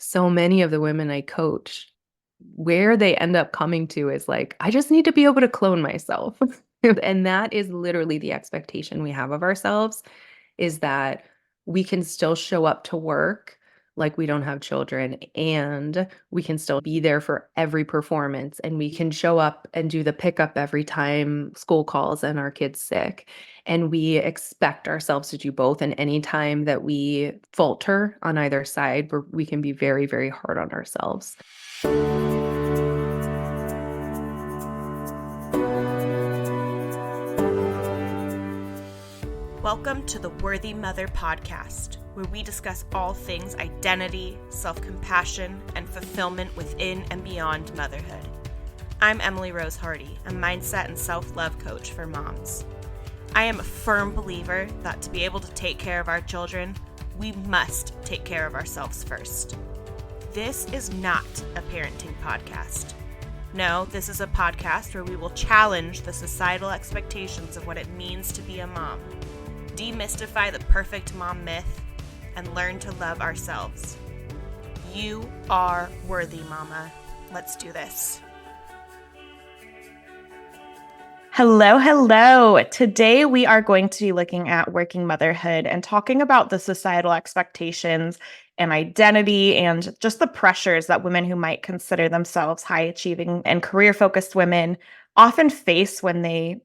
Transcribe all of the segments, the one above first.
so many of the women I coach, where they end up coming to is like, I just need to be able to clone myself. And that is literally the expectation we have of ourselves, is that we can still show up to work like we don't have children, and we can still be there for every performance, and we can show up and do the pickup every time school calls and our kid's sick. And we expect ourselves to do both. And anytime that we falter on either side, we can be very, very hard on ourselves. Welcome to the Worthy Mother podcast, where we discuss all things identity, self-compassion, and fulfillment within and beyond motherhood. I'm Emily Rose Hardy, a mindset and self-love coach for moms. I am a firm believer that to be able to take care of our children, we must take care of ourselves first. This is not a parenting podcast. No, this is a podcast where we will challenge the societal expectations of what it means to be a mom, demystify the perfect mom myth, and learn to love ourselves. You are worthy, mama. Let's do this. Hello. Today we are going to be looking at working motherhood and talking about the societal expectations and identity and just the pressures that women who might consider themselves high achieving and career focused women often face when they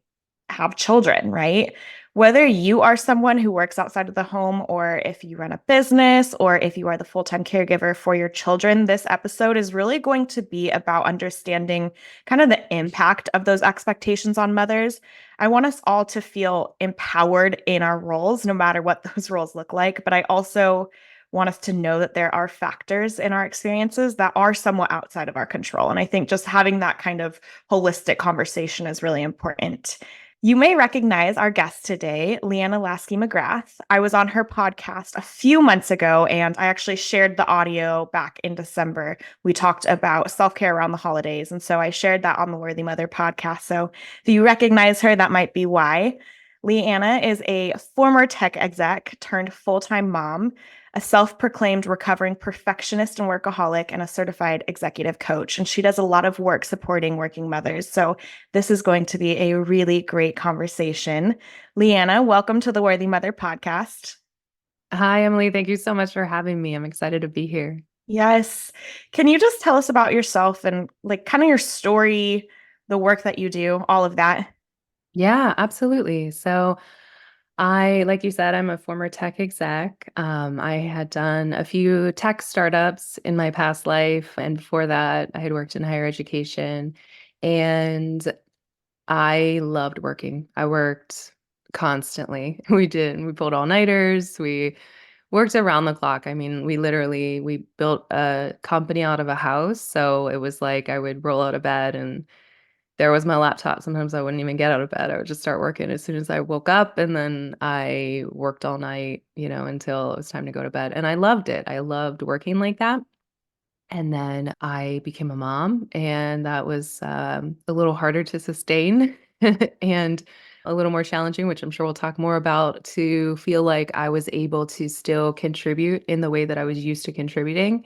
have children, right? Whether you are someone who works outside of the home, or if you run a business, or if you are the full-time caregiver for your children, this episode is really going to be about understanding kind of the impact of those expectations on mothers. I want us all to feel empowered in our roles, no matter what those roles look like. But I also want us to know that there are factors in our experiences that are somewhat outside of our control. And I think just having that kind of holistic conversation is really important. You may recognize our guest today, Leanna Laskey McGrath. I was on her podcast a few months ago, and I actually shared the audio back in December. We talked about self-care around the holidays, and so I shared that on the Worthy Mother podcast. So if you recognize her, that might be why. Leanna is a former tech exec turned full-time mom, a self-proclaimed recovering perfectionist and workaholic, and a certified executive coach. And she does a lot of work supporting working mothers. So this is going to be a really great conversation. Leanna, welcome to the Worthy Mother podcast. Hi, Emily. Thank you so much for having me. I'm excited to be here. Yes. Can you just tell us about yourself and like kind of your story, the work that you do, all of that? Yeah, absolutely. So like you said, I'm a former tech exec. I had done a few tech startups in my past life. And before that, I had worked in higher education, and I loved working. I worked constantly. We pulled all-nighters. We worked around the clock. I mean, we built a company out of a house. So it was like I would roll out of bed and there was my laptop. Sometimes I wouldn't even get out of bed. I would just start working as soon as I woke up, and then I worked all night, until it was time to go to bed. And I loved it. I loved working like that. And then I became a mom, and that was a little harder to sustain and a little more challenging, which I'm sure we'll talk more about, to feel like I was able to still contribute in the way that I was used to contributing,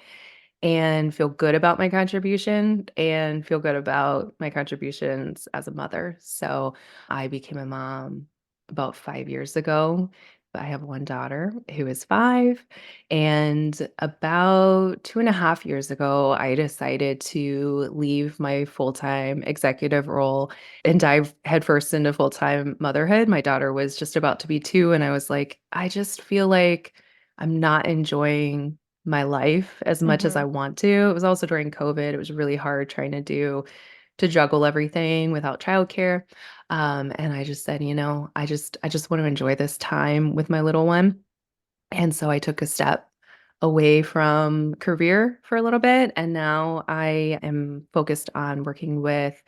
and feel good about my contribution and feel good about my contributions as a mother. So I became a mom about 5 years ago. I have one daughter who is 5. And about 2.5 years ago, I decided to leave my full time executive role and dive headfirst into full time motherhood. My daughter was just about to be 2. And I was like, I just feel like I'm not enjoying my life as much as I Mhm. want to. It was also during COVID. It was really hard trying to juggle everything without childcare. And I just said, I just want to enjoy this time with my little one. And so I took a step away from career for a little bit. And now I am focused on working with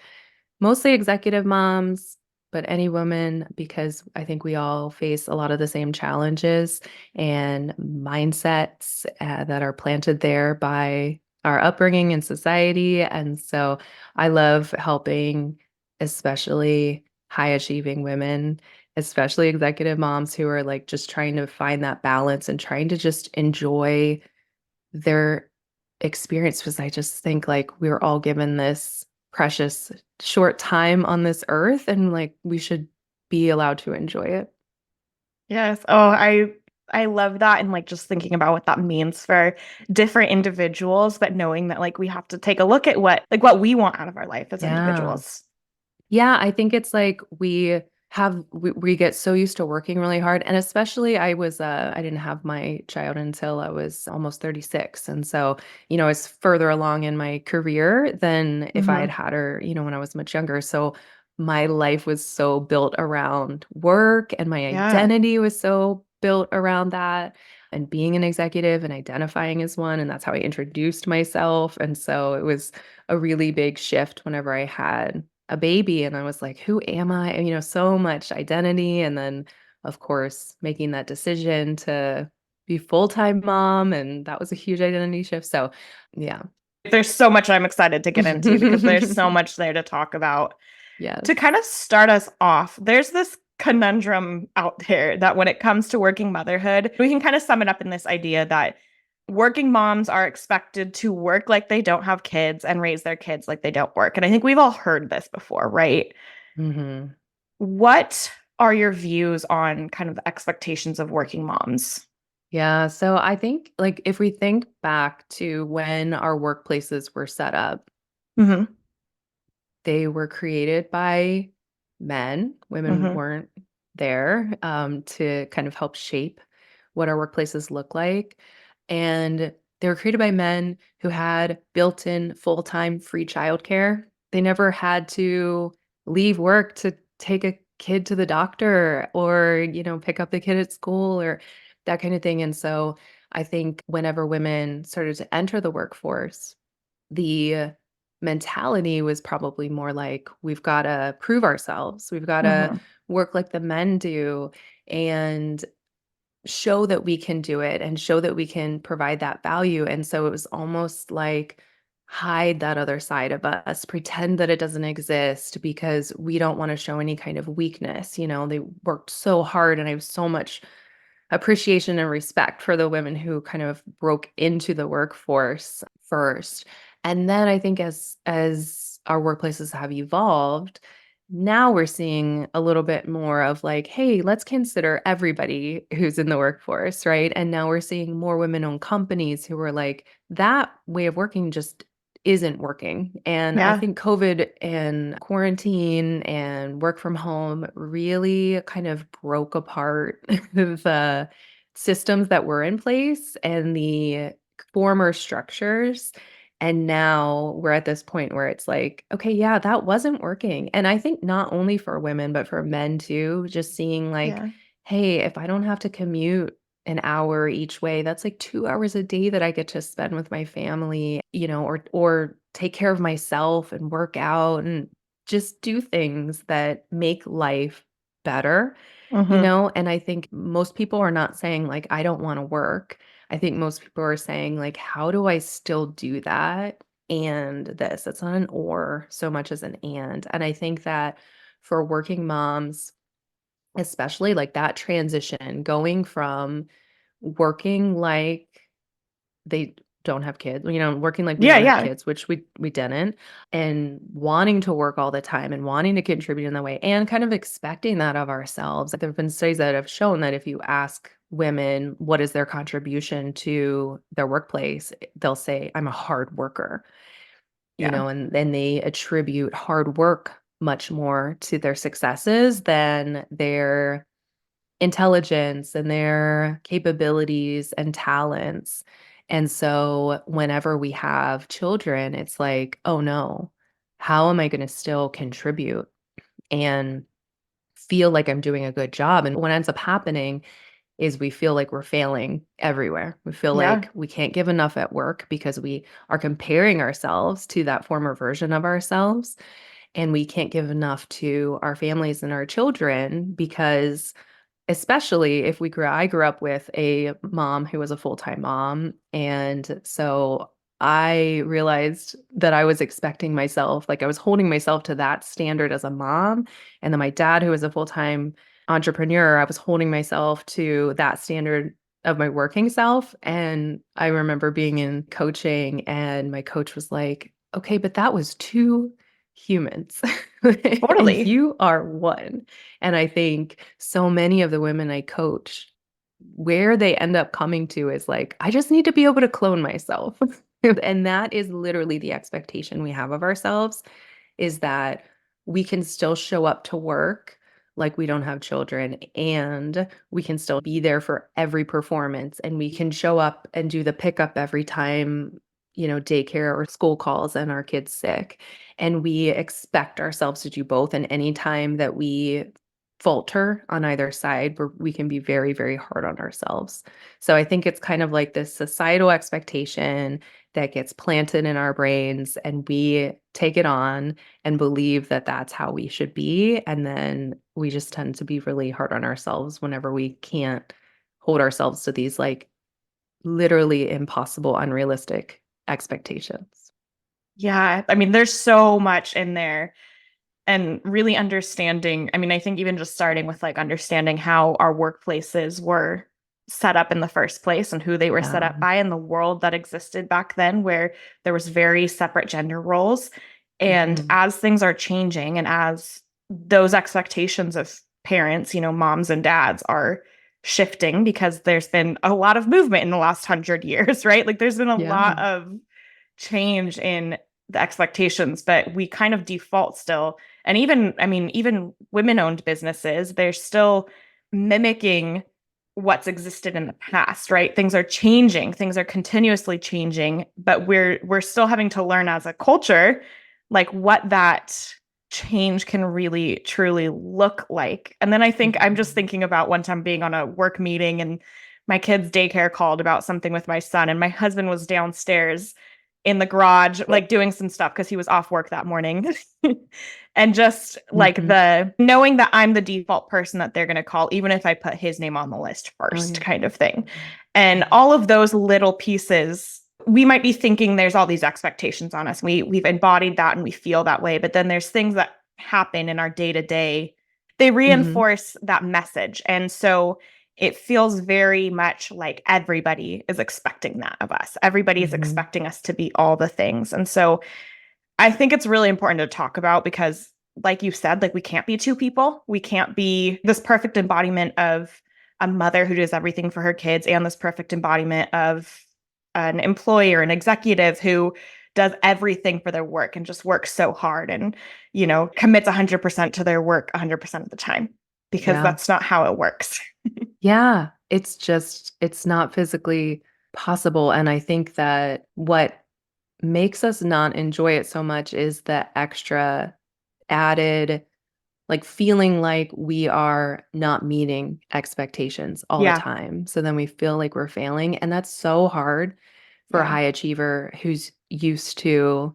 mostly executive moms, but any woman, because I think we all face a lot of the same challenges and mindsets that are planted there by our upbringing and society. And so I love helping, especially high achieving women, especially executive moms who are like just trying to find that balance and trying to just enjoy their experience because I just think like we're all given this precious short time on this earth and like we should be allowed to enjoy it. Yes. Oh, I love that and like just thinking about what that means for different individuals, but knowing that like we have to take a look at what we want out of our life as Yeah. individuals. Yeah, I think it's like we get so used to working really hard and especially I didn't have my child until I was almost 36 and so, I was further along in my career than if I had Hmm. had her, when I was much younger. So my life was so built around work and my Yeah. identity was so built around that and being an executive and identifying as one and that's how I introduced myself and so it was a really big shift whenever I had a baby and I was like, "Who am I?" And, so much identity and then, of course, making that decision to be full-time mom, and that was a huge identity shift, so, yeah. There's so much I'm excited to get into because there's so much there to talk about. To Yes. kind of start us off, there's this conundrum out there that when it comes to working motherhood, we can kind of sum it up in this idea that working moms are expected to work like they don't have kids and raise their kids like they don't work. And I think we've all heard this before, right? Mhm. What are your views on kind of the expectations of working moms? Yeah, so I think, like, if we think back to when our workplaces were set up, Hmm. they were created by men. Women Hmm. weren't there, to kind of help shape what our workplaces look like, and they were created by men who had built-in full-time free childcare. They never had to leave work to take a kid to the doctor or, pick up the kid at school or that kind of thing, and so I think whenever women started to enter the workforce, the mentality was probably more like, "We've gotta prove ourselves. We've gotta Hmm. work like the men do and show that we can do it and show that we can provide that value." And so it was almost like, hide that other side of us, pretend that it doesn't exist because we don't wanna show any kind of weakness, They worked so hard, and I have so much appreciation and respect for the women who kind of broke into the workforce first. And then I think as our workplaces have evolved, now we're seeing a little bit more of like, hey, let's consider everybody who's in the workforce, right? And now we're seeing more women-owned companies who are like, that way of working just isn't working. And I Yeah. think COVID and quarantine and work from home really kind of broke apart the systems that were in place and the former structures. And now we're at this point where it's like, okay, yeah, that wasn't working. And I think not only for women, but for men too, just seeing like, Yeah. hey, if I don't have to commute an hour each way, that's like 2 hours a day that I get to spend with my family, or take care of myself and work out and just do things that make life better, Hmm. and I think most people are not saying like, I don't want to work. I think most people are saying like, how do I still do that? And this, it's not an or so much as an and. And I think that for working moms, especially like that transition going from working like they don't have kids, working like we Yeah. don't have Yeah. kids, which we didn't, and wanting to work all the time and wanting to contribute in that way and kind of expecting that of ourselves. There have been studies that have shown that if you ask women what is their contribution to their workplace, they'll say, "I'm a hard worker," Yeah. and then they attribute hard work much more to their successes than their intelligence and their capabilities and talents. And so whenever we have children, it's like, "Oh no, how am I going to still contribute and feel like I'm doing a good job?" And what ends up happening is we feel like we're failing everywhere. We feel Yeah. like we can't give enough at work because we are comparing ourselves to that former version of ourselves. And we can't give enough to our families and our children because especially if I grew up with a mom who was a full-time mom, and so I realized that I was expecting myself like, I was holding myself to that standard as a mom, and then my dad, who was a full-time entrepreneur, I was holding myself to that standard of my working self. And I remember being in coaching and my coach was like, okay, but that was two humans and Totally. you are one. And I think so many of the women I coach, where they end up coming to is like, I just need to be able to clone myself. And that is literally the expectation we have of ourselves is that we can still show up to work like we don't have children and we can still be there for every performance and we can show up and do the pickup every time, daycare or school calls and our kids sick. And we expect ourselves to do both. And anytime that we falter on either side, we can be very, very hard on ourselves. So I think it's kind of like this societal expectation that gets planted in our brains and we take it on and believe that that's how we should be. And then we just tend to be really hard on ourselves whenever we can't hold ourselves to these like literally impossible, unrealistic expectations. Yeah. I mean, there's so much in there. And really understanding, I mean, I think even just starting with like understanding how our workplaces were set up in the first place and who they were set Yeah. up by and the world that existed back then where there was very separate gender roles. And Mhm. as things are changing and as those expectations of parents, moms and dads are shifting because there's been a lot of movement in the last 100 years, right? Like there's been a Yeah. lot of change in the expectations, but we kind of default still. And even, I mean, even women owned businesses, they're still mimicking what's existed in the past, right? Things are changing, things are continuously changing, but we're still having to learn as a culture like what that change can really truly look like. And then I think I'm just Mhm. thinking about one time being on a work meeting and my kid's daycare called about something with my son and my husband was downstairs in the garage, like doing some stuff because he was off work that morning. And just like Mhm. the knowing that I'm the default person that they're going to call, even if I put his name on the list Oh, first, yeah. kind of thing. Mhm. And Mhm. all of those little pieces, we might be thinking there's all these expectations on us. We've embodied that and we feel that way. But then there's things that happen in our day to day, they Mhm. reinforce that message. And so it feels very much like everybody is expecting that of us. Everybody is Mhm. expecting us to be all the things. And so I think it's really important to talk about because, like you said, like we can't be two people. We can't be this perfect embodiment of a mother who does everything for her kids and this perfect embodiment of an employer, an executive who does everything for their work and just works so hard and, commits 100% to their work 100% of the time because Yeah. that's not how it works. Yeah, it's not physically possible, and I think that what makes us not enjoy it so much is the extra added, like, feeling like we are not meeting expectations all the Yeah. time, so then we feel like we're failing, and that's so hard for a Yeah. high achiever who's used to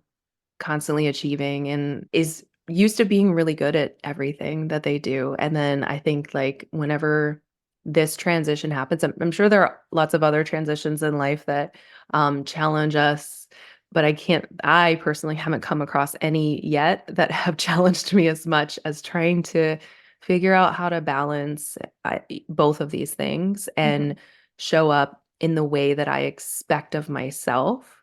constantly achieving and is used to being really good at everything that they do. And then I think like whenever this transition happens, I'm sure there are lots of other transitions in life that challenge us, but I personally haven't come across any yet that have challenged me as much as trying to figure out how to balance both of these things and Mhm. show up in the way that I expect of myself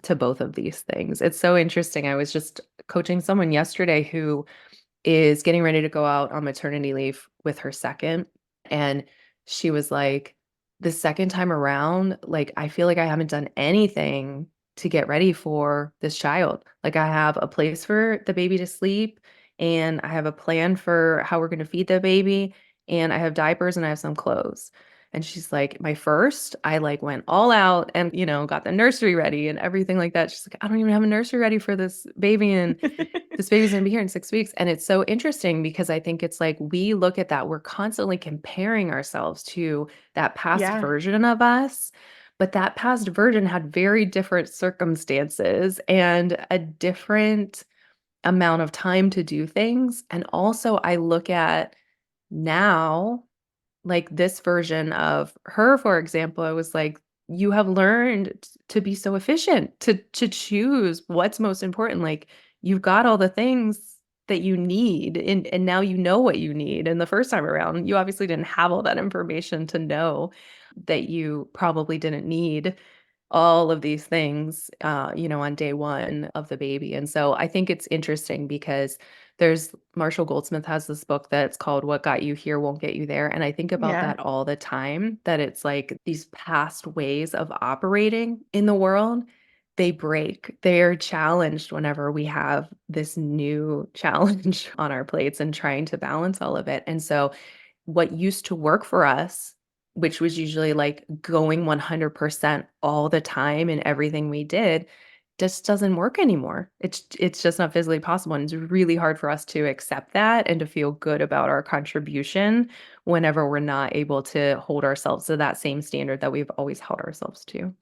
to both of these things. It's so interesting. I was just coaching someone yesterday who is getting ready to go out on maternity leave with her second. And she was like, the second time around, like, I feel like I haven't done anything to get ready for this child. Like, I have a place for the baby to sleep, and I have a plan for how we're going to feed the baby, and I have diapers and I have some clothes. And she's like, my first, I like went all out and, got the nursery ready and everything like that. She's like, I don't even have a nursery ready for this baby. And this baby's gonna be here in 6 weeks, and it's so interesting because I think it's like we look at that, we're constantly comparing ourselves to that past Yeah. version of us, but that past version had very different circumstances and a different amount of time to do things, and also I look at now like, this version of her, for example, I was like, "You have learned to be so efficient, to choose what's most important." Like, you've got all the things that you need, and now you know what you need, and the first time around, you obviously didn't have all that information to know. that you probably didn't need all of these things, on day one of the baby. And so I think it's interesting because there's Marshall Goldsmith has this book that's called What Got You Here Won't Get You There. And I think about Yeah. that all the time, that it's like these past ways of operating in the world, they break. They're challenged whenever we have this new challenge on our plates and trying to balance all of it. And so what used to work for us, which was usually like going 100% all the time in everything we did, just doesn't work anymore. It's just not physically possible, and it's really hard for us to accept that and to feel good about our contribution whenever we're not able to hold ourselves to that same standard that we've always held ourselves to.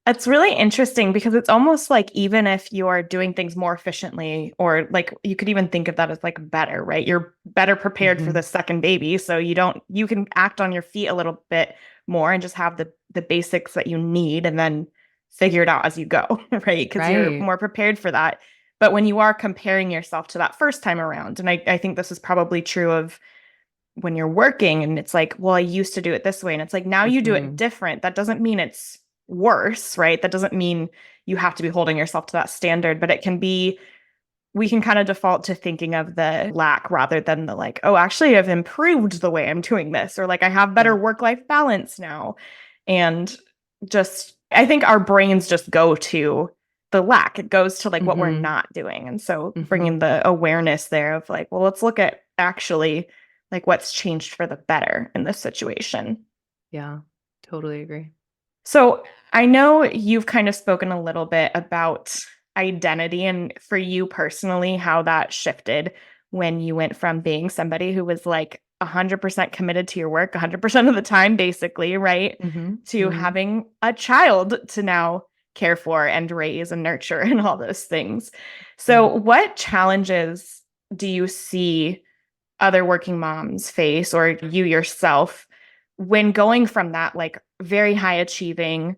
It's really interesting because it's almost like even if you're doing things more efficiently, or like you could even think of that as like better, right? You're better prepared for Mhm. the second baby. So you can act on your feet a little bit more and just have the basics that you need and then figure it out as you go, right? Because you're Right. more prepared for that. But when you are comparing yourself to that first time around, and I think this is probably true of when you're working and it's like, well, I used to do it this way. And it's like, now you do it Mhm. different. That doesn't mean it's worse, right? That doesn't mean you have to be holding yourself to that standard, but it can be, we can kind of default to thinking of the lack rather than the like, oh, actually, I've improved the way I'm doing this, or like I have better Yep. work-life balance now. And just, I think our brains just go to the lack. It goes to like what we're Mhm. not doing. And so Mhm. bringing the awareness there of like, well, let's look at actually like what's changed for the better in this situation. Yeah. Totally agree. So I know you've kind of spoken a little bit about identity and for you personally, how that shifted when you went from being somebody who was like 100% committed to your work 100% of the time, basically, right? Mhm. To Mhm. having a child to now care for and raise and nurture and all those things. So, Yeah. what challenges do you see other working moms face or you yourself when going from that like very high achieving,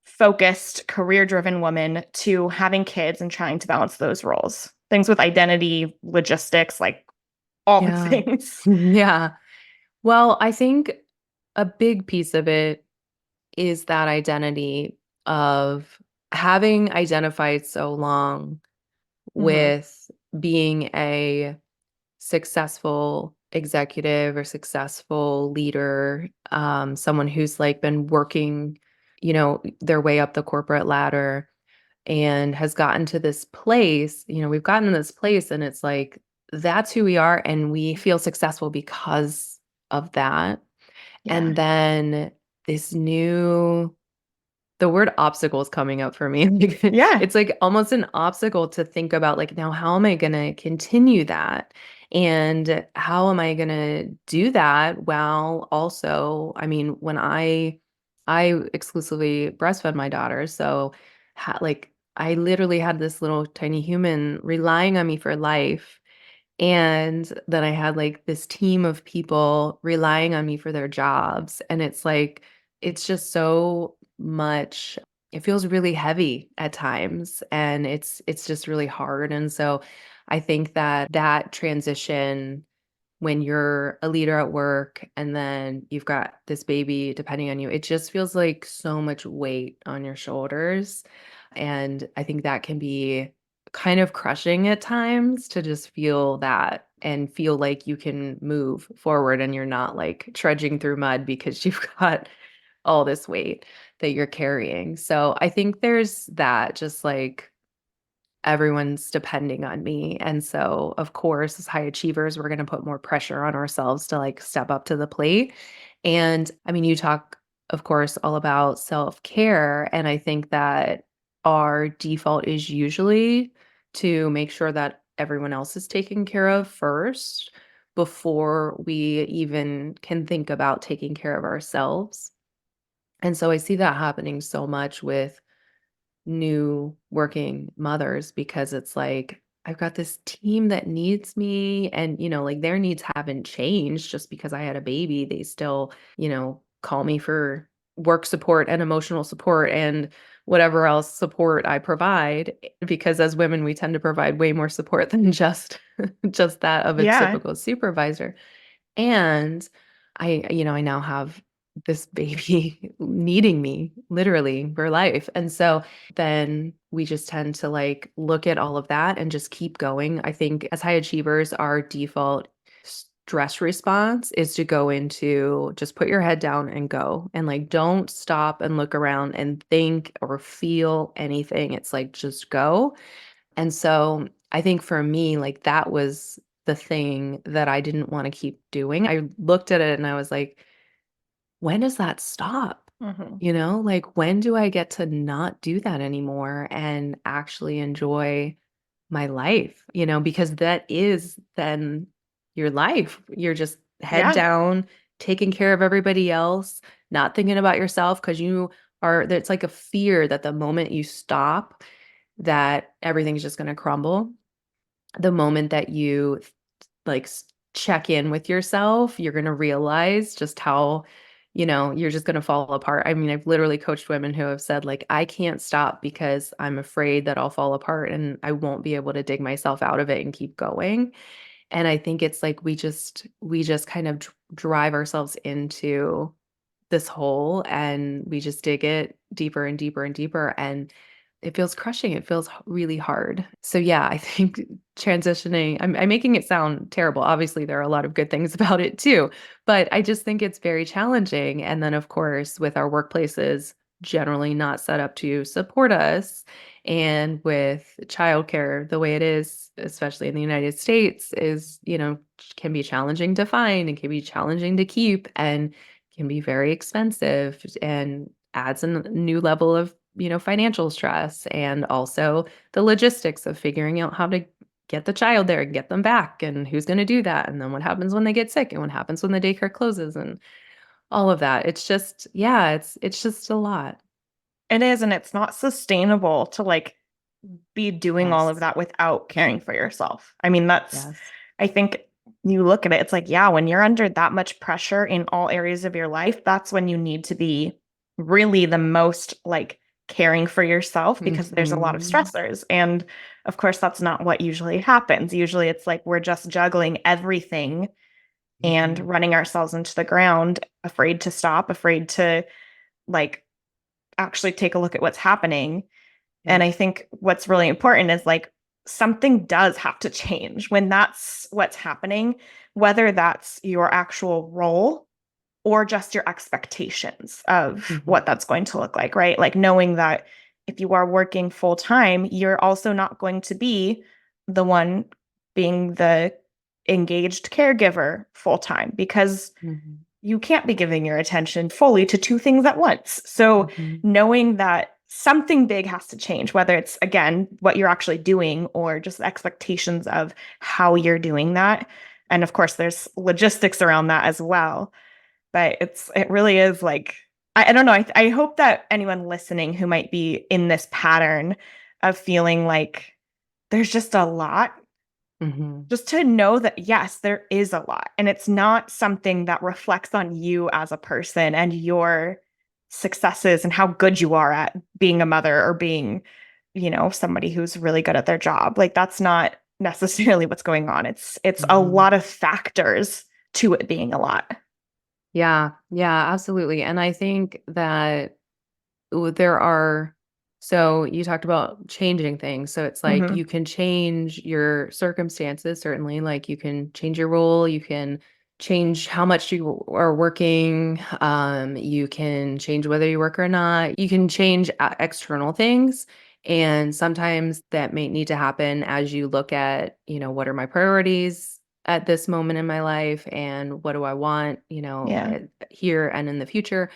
focused, career driven woman to having kids and trying to balance those roles? Things with identity, logistics, like all the Yeah. things. Yeah. Well, I think a big piece of it is that identity of having identified so long Hmm. with being a successful executive or successful leader, someone who's like been working, their way up the corporate ladder and has gotten to this place. We've gotten to this place and it's like, that's who we are. And we feel successful because of that. Yeah. And then this new the word obstacle is coming up for me. Like, Yeah. it's like almost an obstacle to think about, like, now how am I gonna continue that? And how am I gonna do that while also, I mean, when I exclusively breastfed my daughter, so like I literally had this little tiny human relying on me for life. And then I had like this team of people relying on me for their jobs. And it's like, it's just so much, it feels really heavy at times. And it's just really hard. And so I think that that transition when you're a leader at work and then you've got this baby depending on you, it just feels like so much weight on your shoulders. And I think that can be kind of crushing at times to just feel that and feel like you can move forward and you're not like trudging through mud because you've got all this weight that you're carrying. So I think there's that, just like everyone's depending on me. And so, of course, as high achievers, we're going to put more pressure on ourselves to like step up to the plate. And I mean, you talk, of course, all about self care. And I think that our default is usually to make sure that everyone else is taken care of first before we even can think about taking care of ourselves. And so I see that happening so much with new working mothers because it's like I've got this team that needs me and like their needs haven't changed just because I had a baby. They still, call me for work support and emotional support and whatever else support I provide because as women we tend to provide way more support than just just that of a Yeah. typical supervisor. And I now have this baby needing me literally for life. And so then we just tend to like look at all of that and just keep going. I think as high achievers, our default stress response is to go into just put your head down and go and like don't stop and look around and think or feel anything. It's like just go. And so I think for me, like that was the thing that I didn't want to keep doing. I looked at it and I was like, when does that stop? Mhm. Like when do I get to not do that anymore and actually enjoy my life? Because that is then your life. You're just head Yeah. down, taking care of everybody else, not thinking about yourself because you are, it's like a fear that the moment you stop, that everything's just going to crumble. The moment that you like check in with yourself, you're going to realize just how, you're just going to fall apart. I mean, I've literally coached women who have said like, I can't stop because I'm afraid that I'll fall apart and I won't be able to dig myself out of it and keep going. And I think it's like we just kind of drive ourselves into this hole and we just dig it deeper and deeper and deeper and it feels crushing. It feels really hard. So yeah, I think transitioning, I'm making it sound terrible. Obviously, there are a lot of good things about it too, but I just think it's very challenging. And then, of course, with our workplaces generally not set up to support us, and with childcare the way it is, especially in the United States, is can be challenging to find and can be challenging to keep and can be very expensive and adds a new level of financial stress and also the logistics of figuring out how to get the child there and get them back and who's going to do that and then what happens when they get sick and what happens when the daycare closes and all of that. It's just yeah, it's just a lot. It is, and it's not sustainable to like be doing all of Yes. that without caring for yourself. I mean, Yes. I think you look at it, it's like, yeah, when you're under that much pressure in all areas of your life, that's when you need to be really the most like caring for yourself because there's a lot of Mhm. stressors. And of course, that's not what usually happens. Usually it's like we're just juggling everything and Mhm. running ourselves into the ground, afraid to stop, afraid to like actually take a look at what's happening. And Yep. I think what's really important is like something does have to change when that's what's happening, whether that's your actual role or just your expectations of Mhm. what that's going to look like, right? Like knowing that if you are working full time, you're also not going to be the one being the engaged caregiver full time because Mhm. you can't be giving your attention fully to two things at once. So, Mhm. knowing that something big has to change, whether it's again what you're actually doing or just expectations of how you're doing that. And of course, there's logistics around that as well. But it really is like, I don't know. I hope that anyone listening who might be in this pattern of feeling like there's just a lot, Mhm. just to know that yes, there is a lot and it's not something that reflects on you as a person and your successes and how good you are at being a mother or being, somebody who's really good at their job. Like that's not necessarily what's going on. It's a Mhm. lot of factors to it being a lot. Yeah, yeah, absolutely. And I think that there are so you talked about changing things. So it's like Mhm. you can change your circumstances, certainly. Like you can change your role, you can change how much you are working, you can change whether you work or not. You can change external things. And sometimes that may need to happen as you look at, what are my priorities at this moment in my life and what do I want, Yeah. here and in the future,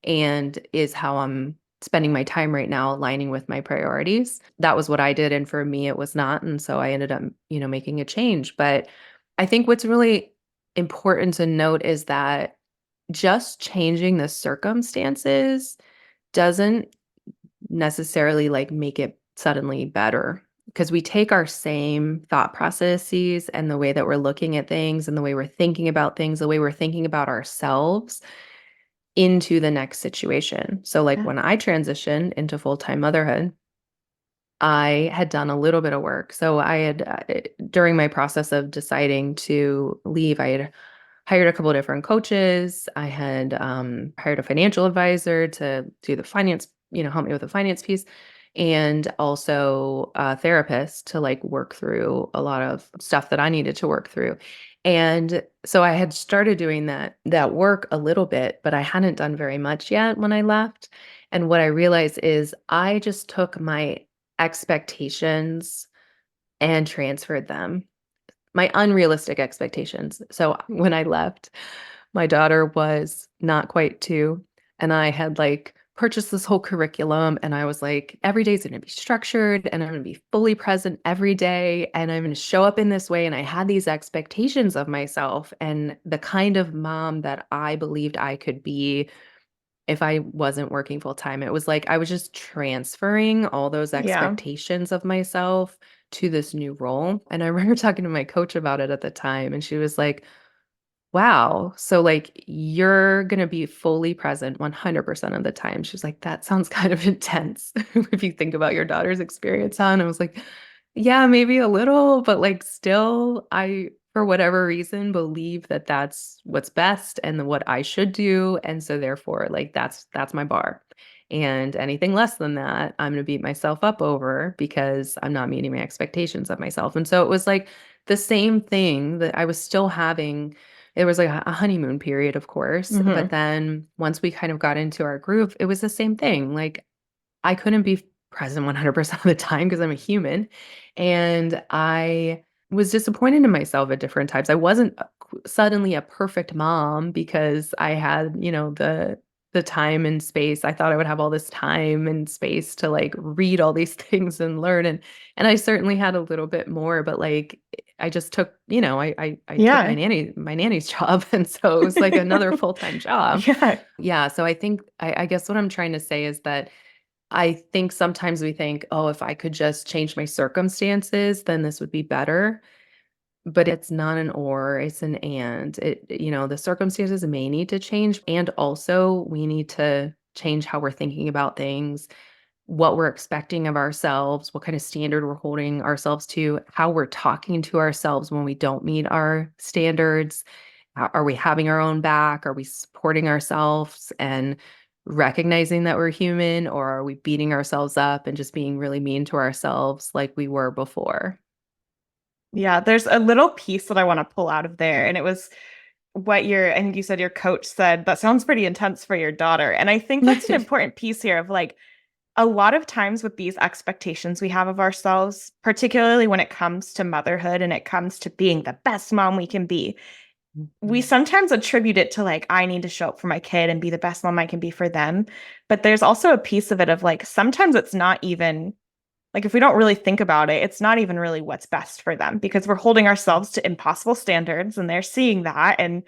and is how I'm spending my time right now aligning with my priorities. That was what I did, and for me, it was not, and so I ended up, making a change. But I think what's really important to note is that just changing the circumstances doesn't necessarily, like, make it suddenly better, because we take our same thought processes and the way that we're looking at things and the way we're thinking about things, the way we're thinking about ourselves into the next situation. So, like, Yeah. when I transitioned into full-time motherhood, I had done a little bit of work. So I had, during my process of deciding to leave, I had hired a couple of different coaches. I had hired a financial advisor to do the finance, help me with the finance piece, and also a therapist to like work through a lot of stuff that I needed to work through. And so I had started doing that work a little bit, but I hadn't done very much yet when I left. And what I realized is I just took my expectations and transferred them, my unrealistic expectations. So when I left, my daughter was not quite 2, and I had, like, purchased this whole curriculum, and I was like, "Every day is gonna be structured, and I'm gonna be fully present every day, and I'm gonna show up in this way," and I had these expectations of myself and the kind of mom that I believed I could be if I wasn't working full time. It was like I was just transferring all those Yeah. expectations of myself to this new role. And I remember talking to my coach about it at the time, and she was like, "Wow, so like you're going to be fully present 100% of the time." She's like, "That sounds kind of intense if you think about your daughter's experience, huh?" And I was like, "Yeah, maybe a little, but like still I for whatever reason believe that that's what's best and what I should do, and so therefore like that's my bar. And anything less than that, I'm going to beat myself up over because I'm not meeting my expectations of myself." And so it was like the same thing that I was still having. It was like a honeymoon period, of course, but Mhm. then once we kind of got into our groove, it was the same thing. Like I couldn't be present 100% of the time because I'm a human, and I was disappointed in myself at different times. I wasn't suddenly a perfect mom because I had, the time and space. I thought I would have all this time and space to like read all these things and learn, and I certainly had a little bit more, but like I just took, I took Yeah. my nanny's job, and so it was like another full-time job. Yeah. Yeah, so I think I guess what I'm trying to say is that I think sometimes we think, "Oh, if I could just change my circumstances, then this would be better." But it's not an or, it's an and. The circumstances may need to change, and also we need to change how we're thinking about things, what we're expecting of ourselves, what kind of standard we're holding ourselves to, how we're talking to ourselves when we don't meet our standards. Are we having our own back? Are we supporting ourselves and recognizing that we're human, or are we beating ourselves up and just being really mean to ourselves like we were before? Yeah, there's a little piece that I want to pull out of there. And it was I think you said your coach said, that sounds pretty intense for your daughter. And I think that's an important piece here of like, a lot of times with these expectations we have of ourselves, particularly when it comes to motherhood and it comes to being the best mom we can be, we Mhm. sometimes attribute it to like, I need to show up for my kid and be the best mom I can be for them. But there's also a piece of it of like, sometimes it's not even like, if we don't really think about it, it's not even really what's best for them because we're holding ourselves to impossible standards and they're seeing that. And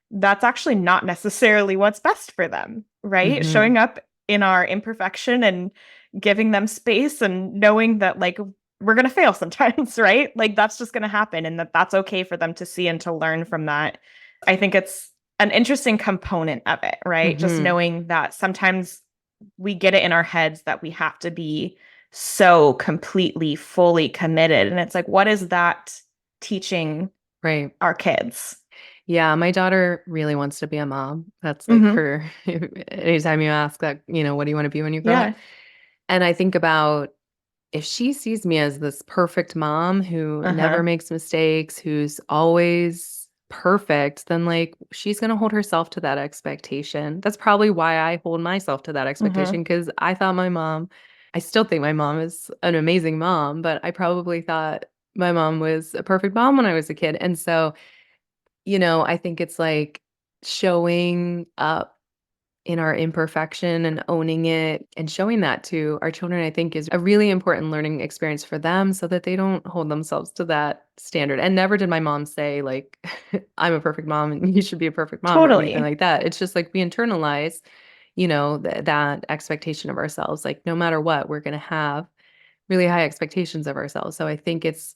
that's actually not necessarily what's best for them, right? Mhm. Showing up in our imperfection and giving them space and knowing that, like, we're going to fail sometimes, right? Like, that's just going to happen and that's okay for them to see and to learn from that. I think it's an interesting component of it, right? Just Mhm. knowing that sometimes we get it in our heads that we have to be so completely, fully committed. And it's like, what is that teaching Right. our kids? Yeah, my daughter really wants to be a mom. That's like Hmm. her anytime you ask that, "What do you wanna be when you grow up?" Yeah. And I think about if she sees me as this perfect mom who never Uh-huh. makes mistakes, who's always perfect, then like she's going to hold herself to that expectation. That's probably why I hold myself to that Hmm. expectation because I still think my mom is an amazing mom, but I probably thought my mom was a perfect mom when I was a kid. And so, I think it's like showing up in our imperfection and owning it and showing that to our children, I think is a really important learning experience for them so that they don't hold themselves to that standard. And never did my mom say like, I'm a perfect mom and you should be a perfect mom or anything Totally. like that. It's just like we internalize, that expectation of ourselves. Like no matter what, we're going to have really high expectations of ourselves. So I think it's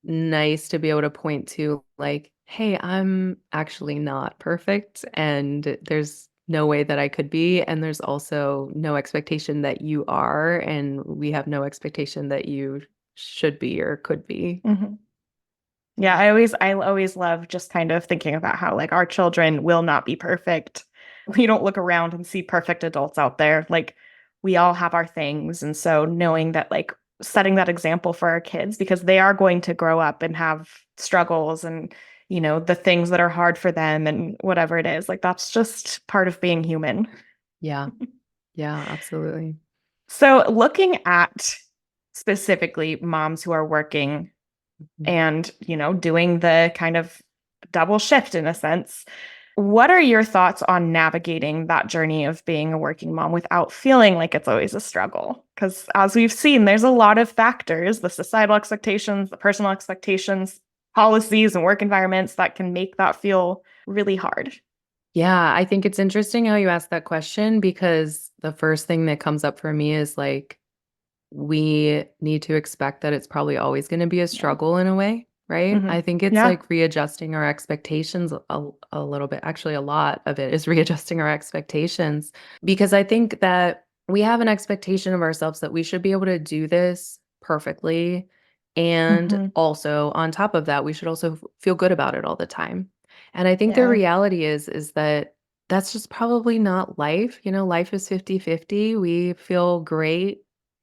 nice to be able to point to like, "Hey, I'm actually not perfect, and there's no way that I could be, and there's also no expectation that you are, and we have no expectation that you should be or could be." Hmm. Yeah, I always love just kind of thinking about how like our children will not be perfect. We don't look around and see perfect adults out there. Like we all have our things. And so knowing that like setting that example for our kids because they are going to grow up and have struggles and the things that are hard for them and whatever it is. Like that's just part of being human. Yeah. Yeah, absolutely. So looking at specifically moms who are working Mhm. and, doing the kind of double shift in a sense. What are your thoughts on navigating that journey of being a working mom without feeling like it's always a struggle? Because as we've seen, there's a lot of factors, the societal expectations, the personal expectations, policies, and work environments that can make that feel really hard. Yeah, I think it's interesting how you asked that question because the first thing that comes up for me is like we need to expect that it's probably always gonna be a Yeah. struggle in a way, right? Hmm. I think it's Yeah. like readjusting our expectations a little bit. Actually, a lot of it is readjusting our expectations because I think that we have an expectation of ourselves that we should be able to do this perfectly. And Hmm. also on top of that, we should also feel good about it all the time. And I think the Yeah. reality is that that's just probably not life. Life is 50-50. We feel great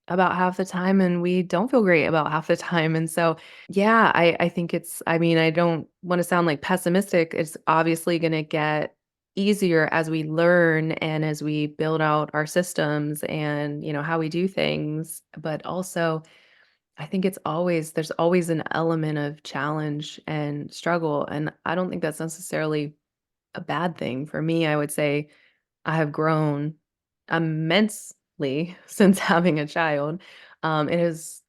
about half the time and we don't feel great about half the time. And so, yeah, I think I mean, I don't want to sound like pessimistic. It's obviously going to get easier as we learn and as we build out our systems and, how we do things. But also, I think there's always an element of challenge and struggle. And I don't think that's necessarily a bad thing. For me, I would say I have grown immensely since having a child. It has,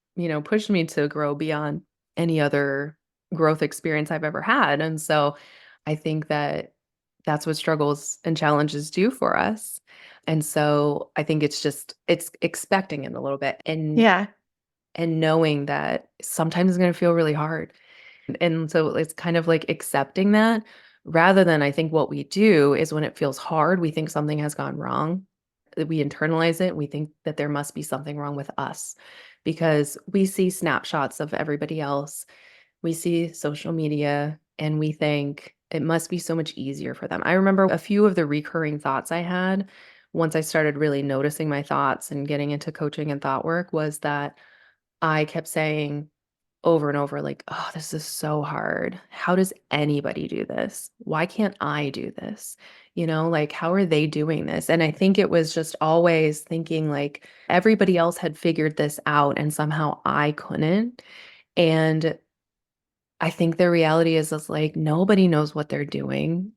pushed me to grow beyond any other growth experience I've ever had. And so I think that that's what struggles and challenges do for us. And so I think it's expecting it a little bit Yeah. and knowing that sometimes it's going to feel really hard. And so it's kind of like accepting that rather than I think what we do is when it feels hard, we think something has gone wrong. We internalize it. We think that there must be something wrong with us because we see snapshots of everybody else. We see social media and we think it must be so much easier for them. I remember a few of the recurring thoughts I had once I started really noticing my thoughts and getting into coaching and thought work was that I kept saying, over and over, like, "Oh, this is so hard. How does anybody do this? Why can't I do this?" Like, "How are they doing this?" And I think it was just always thinking, like, everybody else had figured this out and somehow I couldn't. And I think the reality is like nobody knows what they're doing.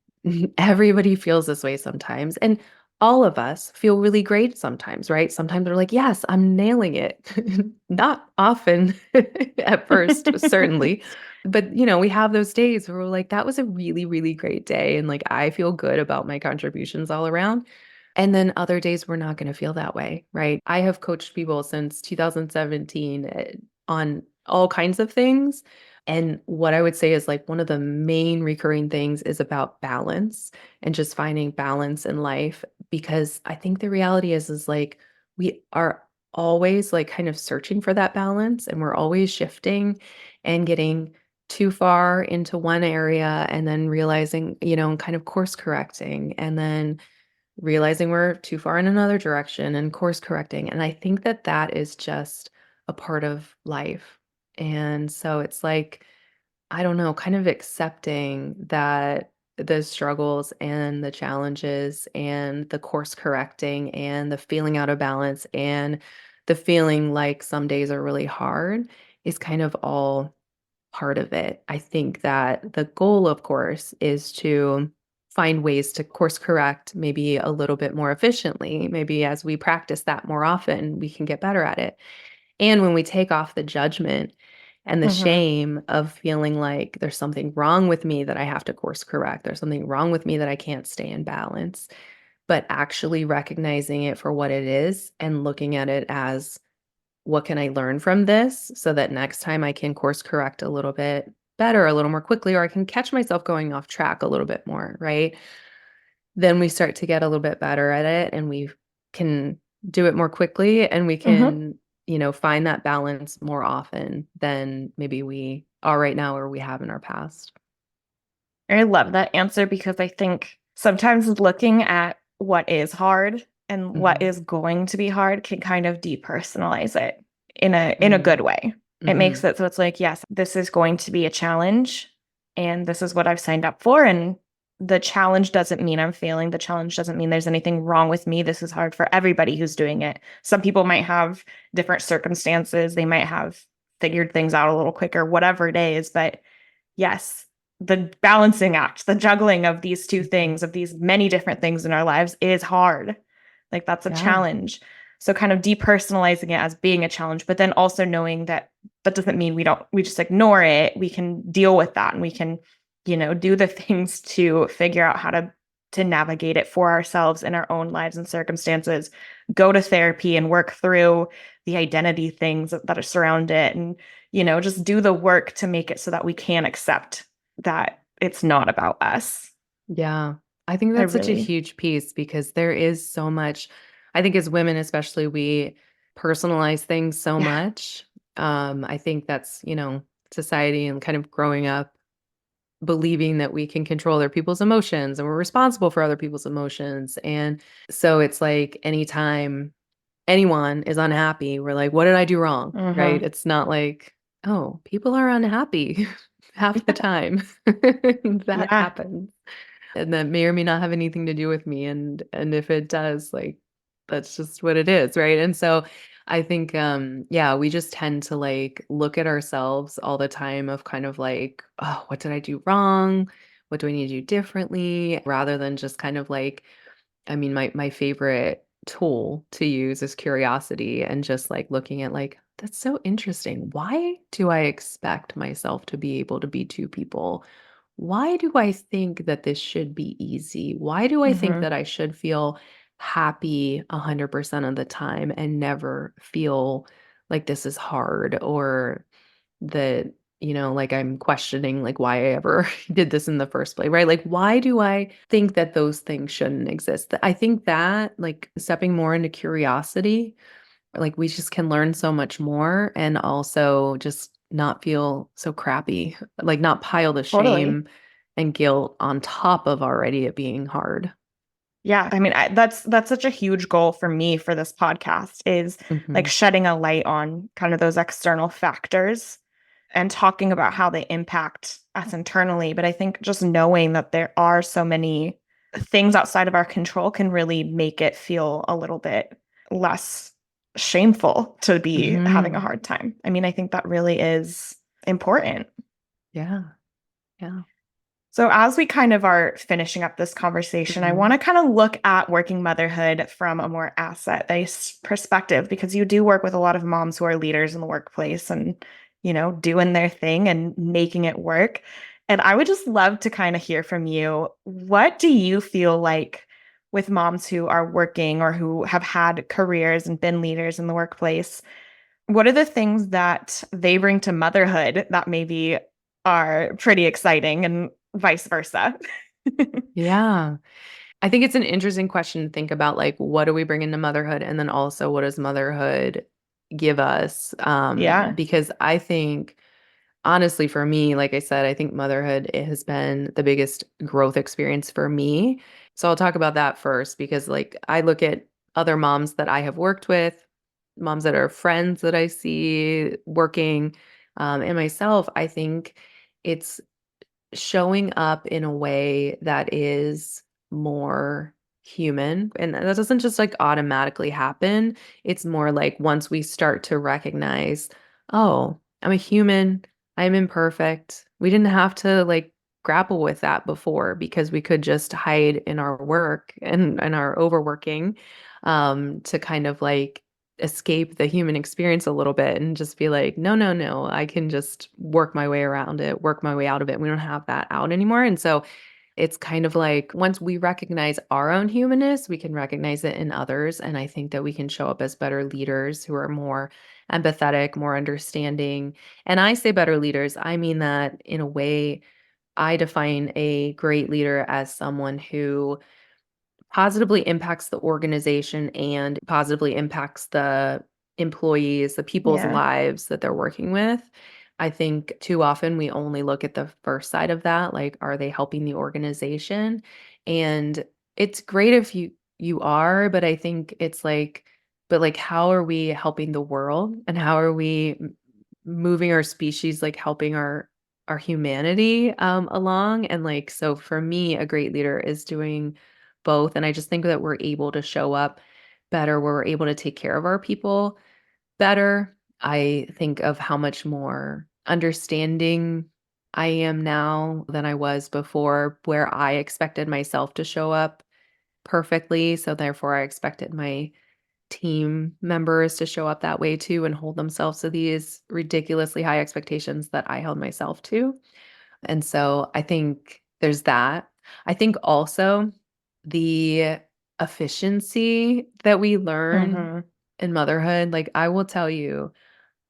Everybody feels this way sometimes. And all of us feel really great sometimes, right? Sometimes we're like, yes, I'm nailing it. Not often at first, certainly. But, we have those days where we're like, that was a really, really great day. And like, I feel good about my contributions all around. And then other days we're not going to feel that way, right? I have coached people since 2017 on all kinds of things. And what I would say is like one of the main recurring things is about balance and just finding balance in life because I think the reality is like we are always like kind of searching for that balance and we're always shifting and getting too far into one area and then realizing, and kind of course correcting and then realizing we're too far in another direction and course correcting. And I think that that is just a part of life. And so it's like, I don't know, kind of accepting that the struggles and the challenges and the course correcting and the feeling out of balance and the feeling like some days are really hard is kind of all part of it. I think that the goal, of course, is to find ways to course correct maybe a little bit more efficiently. Maybe as we practice that more often, we can get better at it. And when we take off the judgment and the Hmm. shame of feeling like there's something wrong with me that I have to course correct, there's something wrong with me that I can't stay in balance, but actually recognizing it for what it is and looking at it as what can I learn from this so that next time I can course correct a little bit better, a little more quickly, or I can catch myself going off track a little bit more, right? Then we start to get a little bit better at it and we can do it more quickly and we Hmm. can find that balance more often than maybe we are right now or we have in our past. I love that answer because I think sometimes looking at what is hard and what Hmm. is going to be hard can kind of depersonalize it in a good Mm. way. It makes Hmm. it so it's like, yes, this is going to be a challenge and this is what I've signed up for. And the challenge doesn't mean I'm failing. The challenge doesn't mean there's anything wrong with me. This is hard for everybody who's doing it. Some people might have different circumstances. They might have figured things out a little quicker, whatever it is. But yes, the balancing act, the juggling of these two Hmm. things, of these many different things in our lives is hard. Like that's a Yeah. challenge. So kind of depersonalizing it as being a challenge, but then also knowing that that doesn't mean we just ignore it. We can deal with that and we can, do the things to figure out how to navigate it for ourselves in our own lives and circumstances. Go to therapy and work through the identity things that surround it and just do the work to make it so that we can accept that it's not about us. Yeah. I think I that's such a really, huge piece because there is so much, I think as women, especially, we personalize things so yeah. much. I think that's, society and kind of growing up believing that we can control other people's emotions and we're responsible for other people's emotions. And so it's like anytime anyone is unhappy, we're like, what did I do wrong? Right? Hmm. It's not like, oh, people are unhappy half the Yeah. time. That Yeah. happens. And that may or may not have anything to do with me. And if it does, like that's just what it is, right? And so I think yeah, we just tend to like look at ourselves all the time of kind of like, oh, what did I do wrong? What do I need to do differently? Rather than just kind of like, I mean, my favorite tool to use is curiosity and just like looking at like, that's so interesting. Why do I expect myself to be able to be two people? Why do I think that this should be easy? Why do I think Hmm. that I should feel happy 100% of the time and never feel like this is hard or that, like I'm questioning like why I ever did this in the first place, right? Like, why do I think that those things shouldn't exist? I think that like stepping more into curiosity, like we just can learn so much more and also just not feel so crappy, like not pile the Totally. shame and guilt on top of already it being hard. Yeah. I mean, that's such a huge goal for me for this podcast is like Hmm. shedding a light on kind of those external factors and talking about how they impact us internally. But I think just knowing that there are so many things outside of our control can really make it feel a little bit less shameful to be having a Hmm. hard time. I mean, I think that really is important. Yeah. Yeah. So, as we kind of are finishing up this conversation, I want Hmm. to kind of look at working motherhood from a more asset based perspective because you do work with a lot of moms who are leaders in the workplace and, doing their thing and making it work. And I would just love to kind of hear from you. What do you feel like with moms who are working or who have had careers and been leaders in the workplace? What are the things that they bring to motherhood that maybe are pretty exciting and vice versa? Yeah. I think it's an interesting question to think about, like, what do we bring into motherhood? And then also, what does motherhood give us? Yeah. Because I think, honestly, for me, like I said, I think motherhood it has been the biggest growth experience for me. So I'll talk about that first because, like, I look at other moms that I have worked with, moms that are friends that I see working, and myself, I think it's showing up in a way that is more human, and that doesn't just, like, automatically happen. It's more like once we start to recognize, "Oh, I'm a human, I'm imperfect." We didn't have to, like, grapple with that before because we could just hide in our work and our overworking, to kind of, like, escape the human experience a little bit and just be like, "No, no, no, I can just work my way around it, work my way out of it." We don't have that out anymore, and so it's kind of like once we recognize our own humanness, we can recognize it in others, and I think that we can show up as better leaders who are more empathetic, more understanding, and I say better leaders, I mean that in a way I define a great leader as someone who positively impacts the organization and positively impacts the employees, the people's Yeah. lives that they're working with. I think too often we only look at the first side of that, like are they helping the organization? And it's great if you are, but I think it's like but like how are we helping the world and how are we moving our species like helping our humanity along and like so for me a great leader is doing both and I just think that we're able to show up better where we're able to take care of our people better. I think of how much more understanding I am now than I was before, where I expected myself to show up perfectly. So, therefore, I expected my team members to show up that way too and hold themselves to these ridiculously high expectations that I held myself to. And so, I think there's that. I think also the efficiency that we learn Mhm. in motherhood, like, I will tell you,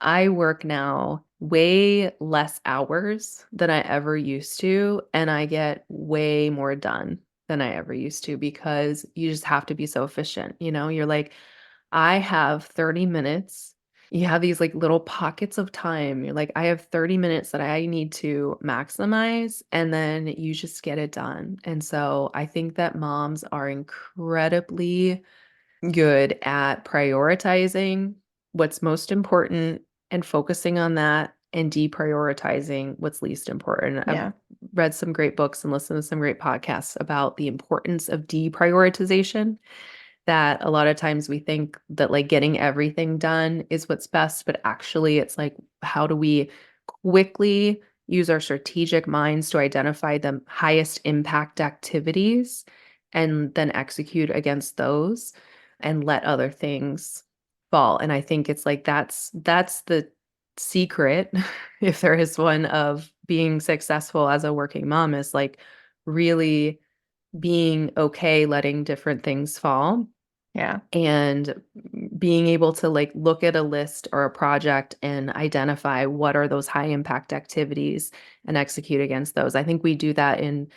I work now way less hours than I ever used to, and I get way more done than I ever used to because you just have to be so efficient, you know? You're like, I have 30 minutes. You have these, like, little pockets of time. You're like, "I have 30 minutes that I need to maximize," and then you just get it done, and so I think that moms are incredibly good at prioritizing what's most important and focusing on that and deprioritizing what's least important. I've Yeah. read some great books and listened to some great podcasts about the importance of deprioritization that a lot of times we think that like getting everything done is what's best, but actually it's like how do we quickly use our strategic minds to identify the highest impact activities and then execute against those and let other things fall. And I think it's like that's the secret if there is one of being successful as a working mom is like really being okay letting different things fall Yeah. and being able to like look at a list or a project and identify what are those high impact activities and execute against those. I think we do that in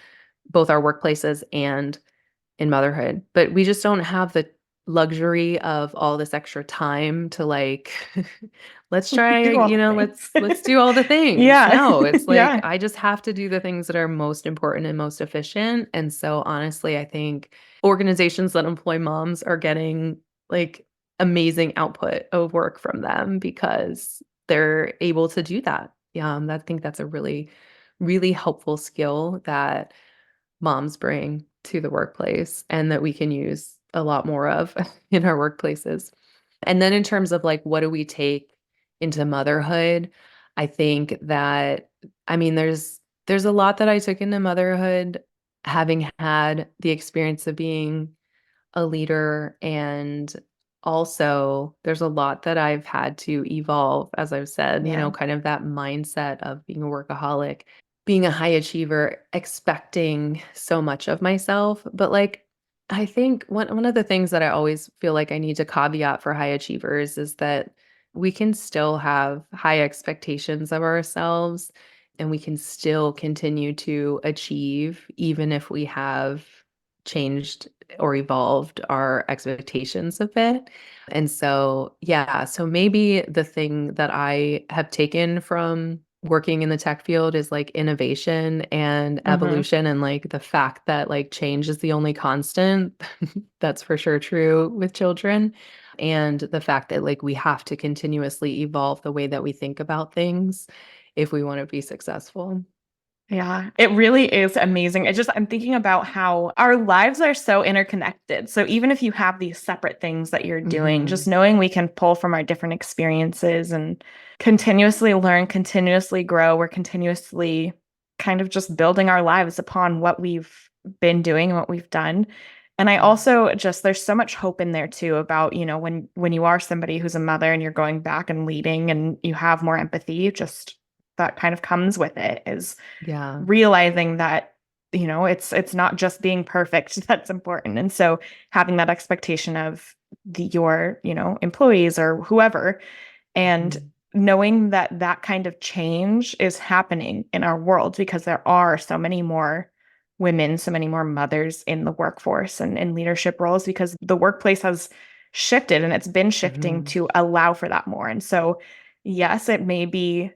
both our workplaces and in motherhood, but we just don't have the luxury of all this extra time to like let's try, Do all the things. let's do all the things. Yeah. No, it's like Yeah. I just have to do the things that are most important and most efficient. And so honestly, I think organizations that employ moms are getting like amazing output of work from them because they're able to do that. Yeah, I think that's a really really helpful skill that moms bring to the workplace and that we can use a lot more of in our workplaces. And then in terms of like what do we take into motherhood, I think that I mean there's a lot that I took into motherhood having had the experience of being a leader and also there's a lot that I've had to evolve as I've said, you know, Yeah. kind of that mindset of being a workaholic, being a high achiever, expecting so much of myself, but like I think one of the things that I always feel like I need to caveat for high achievers is that we can still have high expectations of ourselves and we can still continue to achieve even if we have changed or evolved our expectations of it. And so, yeah, so maybe the thing that I have taken from working in the tech field is like innovation and Mhm. evolution and like the fact that like change is the only constant. That's for sure true with children. And the fact that like we have to continuously evolve the way that we think about things if we want to be successful. Yeah, it really is amazing. I'm thinking about how our lives are so interconnected. So even if you have these separate things that you're doing, just Mhm. knowing we can pull from our different experiences and continuously learn, continuously grow, we're continuously kind of just building our lives upon what we've been doing and what we've done. And I Yeah. also just there's so much hope in there too about, when you are somebody who's a mother and you're going back and leading and you have more empathy, just that kind of comes with it is Yeah. realizing that it's not just being perfect that's important, and so having that expectation of your employees or whoever, and Mhm. knowing that that kind of change is happening in our world because there are so many more women, so many more mothers in the workforce and in leadership roles because the workplace has shifted and it's been shifting Hmm. to allow for that more. And so, yes, it may be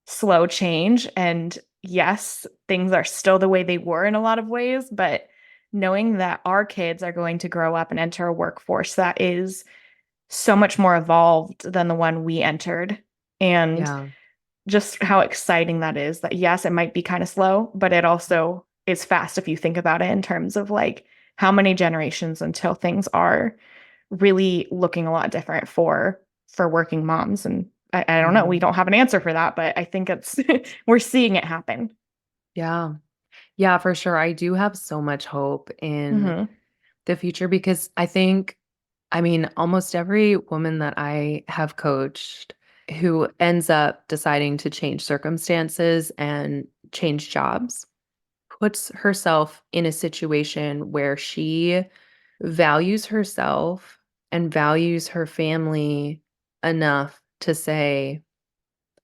slow change. And yes, things are still the way they were in a lot of ways, but knowing that our kids are going to grow up and enter a workforce that is so much more evolved than the one we entered. And Yeah. just how exciting that is that yes, it might be kind of slow, but it also is fast if you think about it in terms of like how many generations until things are really looking a lot different for working moms. And I don't know, we Hmm. don't have an answer for that, but I think it's we're seeing it happen. Yeah. Yeah, for sure. I do have so much hope in Hmm. the future because I mean, almost every woman that I have coached who ends up deciding to change circumstances and change jobs puts herself in a situation where she values herself and values her family enough to say,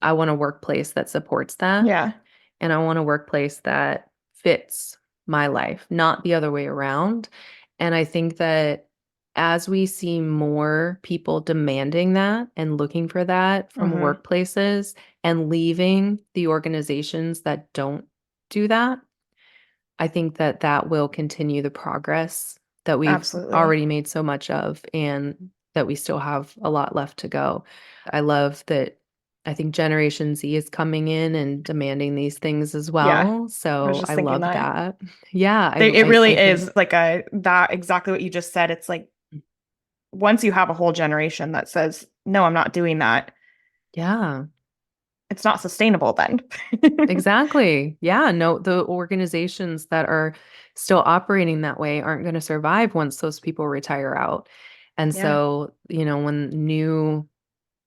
I want a workplace that supports that. Yeah. And I want a workplace that fits my life, not the other way around. And I think that as we see more people demanding that and looking for that from Hmm. workplaces and leaving the organizations that don't do that, I think that that will continue the progress that we've Absolutely. already made so much of and that we still have a lot left to go. I love that I think Generation Z is coming in and demanding these things as Yeah. well. I was So just I thinking love that. that. Yeah, It I really think is like a that exactly what you just said. It's like once you have a whole generation that says, no, I'm not doing that, yeah. it's not sustainable then. Exactly. Yeah, no, the organizations that are still operating that way aren't going to survive once those people retire out. And Yeah. so, when new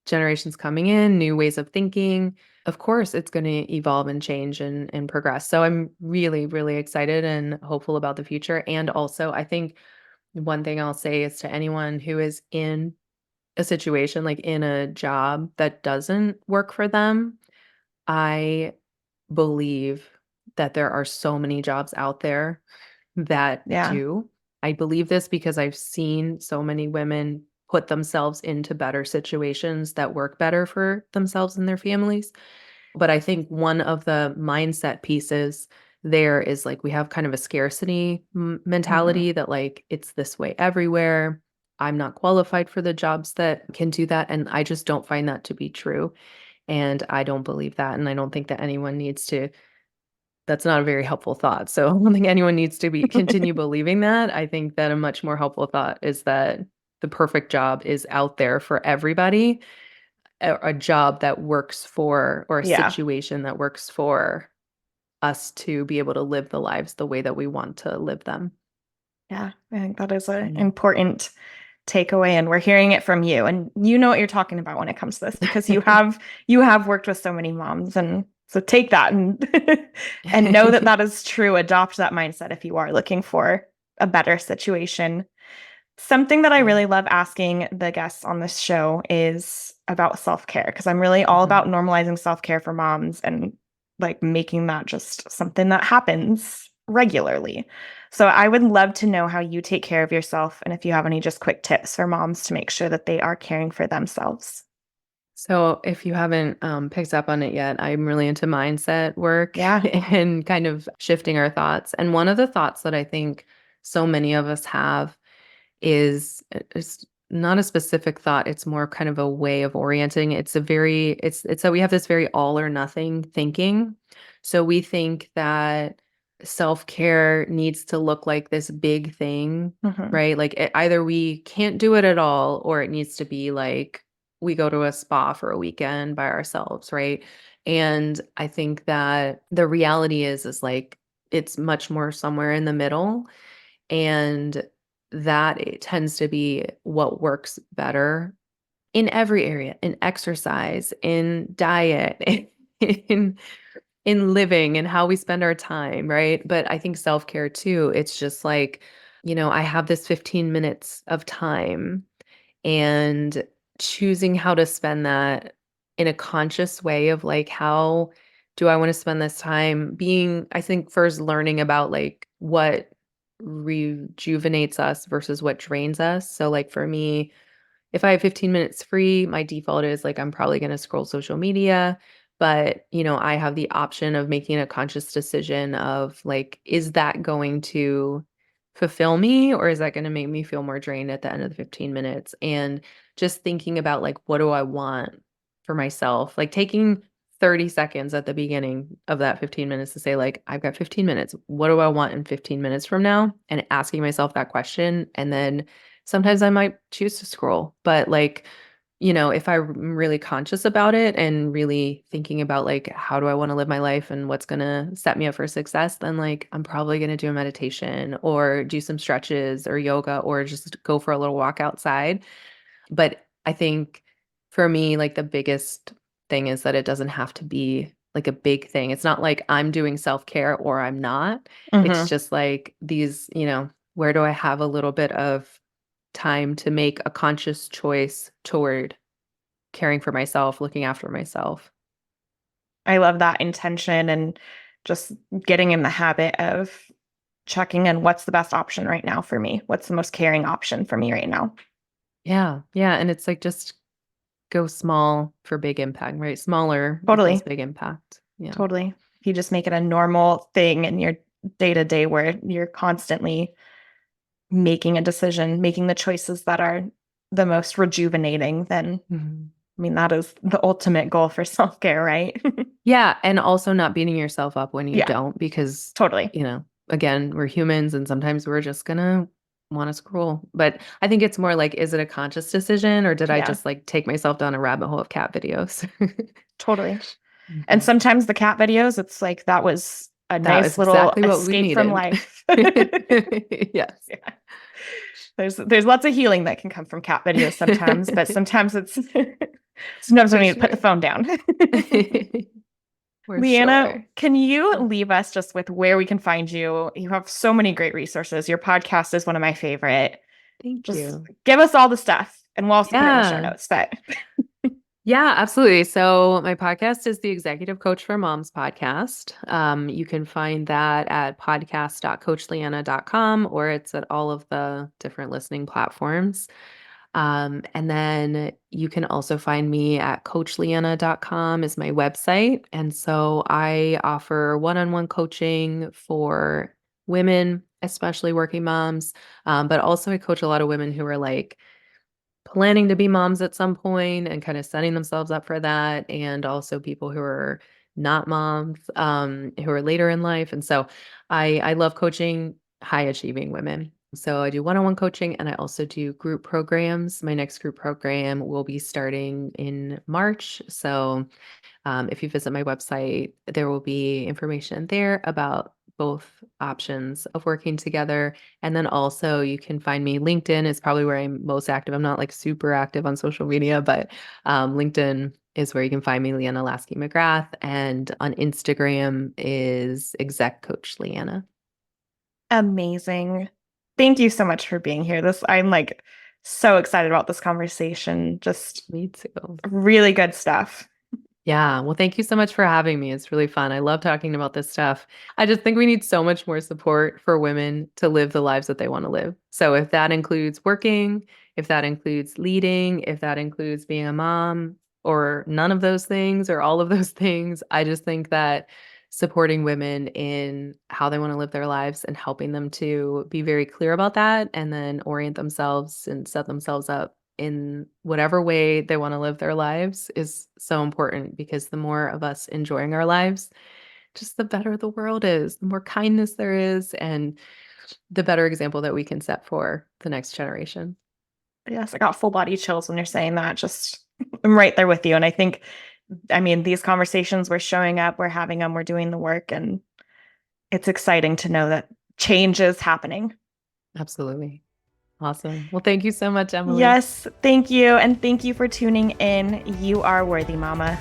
generations coming in, new ways of thinking, of course it's going to evolve and change and progress. So I'm really, really excited and hopeful about the future. And also, I think one thing I'll say is to anyone who is in a situation, like in a job that doesn't work for them, I believe that there are so many jobs out there that Yeah. do. I believe this because I've seen so many women put themselves into better situations that work better for themselves and their families. But I think one of the mindset pieces there is like we have kind of a scarcity Hmm. mentality that like it's this way everywhere. I'm not qualified for the jobs that can do that. And I just don't find that to be true. And I don't believe that. And I don't think that anyone needs to that's not a very helpful thought. So I don't think anyone needs to be continue believing that. I think that a much more helpful thought is that the perfect job is out there for everybody, a job that works for or a Yeah. situation that works for us to be able to live the lives the way that we want to live them. Yeah. I think that is an Mm. important takeaway and we're hearing it from you and you know what you're talking about when it comes to this because you have worked with so many moms and so take that and and know that that is true. Adopt that mindset if you are looking for a better situation. Something that I Yeah. really love asking the guests on this show is about self-care because I'm really all Mhm. about normalizing self-care for moms and like making that just something that happens regularly. So I would love to know how you take care of yourself and if you have any just quick tips for moms to make sure that they are caring for themselves. So if you haven't picked up on it yet, I'm really into mindset work Yeah. and kind of shifting our thoughts. And one of the thoughts that I think so many of us have is it's not a specific thought, it's more kind of a way of orienting. It's that we have this very all or nothing thinking. So we think that self-care needs to look like this big thing, Hmm. right? Like either we can't do it at all or it needs to be like we go to a spa for a weekend by ourselves, right? And I think that the reality is like it's much more somewhere in the middle and that it tends to be what works better in every area, in exercise, in diet, in in living and how we spend our time, right? But I think self-care too, it's just like, I have this 15 minutes of time and choosing how to spend that in a conscious way of like how do I want to spend this time being I think first learning about like what rejuvenates us versus what drains us. So like for me, if I have 15 minutes free, my default is like I'm probably going to scroll social media, but I have the option of making a conscious decision of like, is that going to fulfill me or is that going to make me feel more drained at the end of the 15 minutes? And just thinking about like, what do I want for myself? Like taking 30 seconds at the beginning of that 15 minutes to say like, I've got 15 minutes. What do I want in 15 minutes from now? And asking myself that question. And then sometimes I might choose to scroll, but like, if I'm really conscious about it and really thinking about like how do I want to live my life and what's going to set me up for success, then like I'm probably going to do a meditation or do some stretches or yoga or just go for a little walk outside. But I think for me, like the biggest thing is that it doesn't have to be like a big thing. It's not like I'm doing self-care or I'm not. It's Hmm. just like these, where do I have a little bit of time to make a conscious choice toward caring for myself, looking after myself. I love that intention and just getting in the habit of checking in what's the best option right now for me? What's the most caring option for me right now? Yeah. Yeah. And it's like just go small for big impact, right? Smaller equals Totally. big impact. Yeah. Totally. If you just make it a normal thing in your day to day where you're constantly making a decision, making the choices that are the most rejuvenating, then Mhm. I mean, that is the ultimate goal for self care, right? Yeah. And also not beating yourself up when you Yeah, don't, because, totally. again, we're humans and sometimes we're just going to want to scroll. But I think it's more like, is it a conscious decision or did I Yeah, just like take myself down a rabbit hole of cat videos? totally. And Mhm. sometimes the cat videos, it's like that was a That nice was little exactly what we escape from needed. life. Yes. Yeah. There's lots of healing that can come from cat videos sometimes, but sometimes it's sometimes we For need to put the sure. phone down. For Leanna, sure. can you leave us just with where we can find you? You have so many great resources. Your podcast is one of my favorite. Thank Just you. give us all the stuff, and we'll also put it in the show Yeah. notes. But Yeah, absolutely. So my podcast is the Executive Coach for Moms podcast. You can find that at podcast.coachleanna.com or it's at all of the different listening platforms. And then you can also find me at coachleanna.com is my website. And so I offer one-on-one coaching for women, especially working moms. But also I coach a lot of women who are like planning to be moms at some point and kind of setting themselves up for that. And also people who are not moms, who are later in life. And so I love coaching high achieving women. So I do one-on-one coaching and I also do group programs. My next group program will be starting in March. So if you visit my website, there will be information there about both options of working together. And then also you can find me. LinkedIn is probably where I'm most active. I'm not like super active on social media, but LinkedIn is where you can find me, Leanna Laskey McGrath. And on Instagram is Exec Coach Leanna. amazing. Thank you so much for being here. I'm like so excited about this conversation. Just Me too. really good stuff. Yeah. Well, thank you so much for having me. It's really fun. I love talking about this stuff. I just think we need so much more support for women to live the lives that they want to live. So, if that includes working, if that includes leading, if that includes being a mom, or none of those things, or all of those things, I just think that supporting women in how they want to live their lives and helping them to be very clear about that and then orient themselves and set themselves up in whatever way they want to live their lives is so important because the more of us enjoying our lives, just the better the world is, the more kindness there is, and the better example that we can set for the next generation. Yes, I got full body chills when you're saying that. Just I'm right there with you. And I think, I mean, these conversations we're showing up, we're having them, we're doing the work, and it's exciting to know that change is happening. Absolutely. Awesome. Well, thank you so much, Emily. Yes, thank you. And thank you for tuning in. You are worthy, Mama.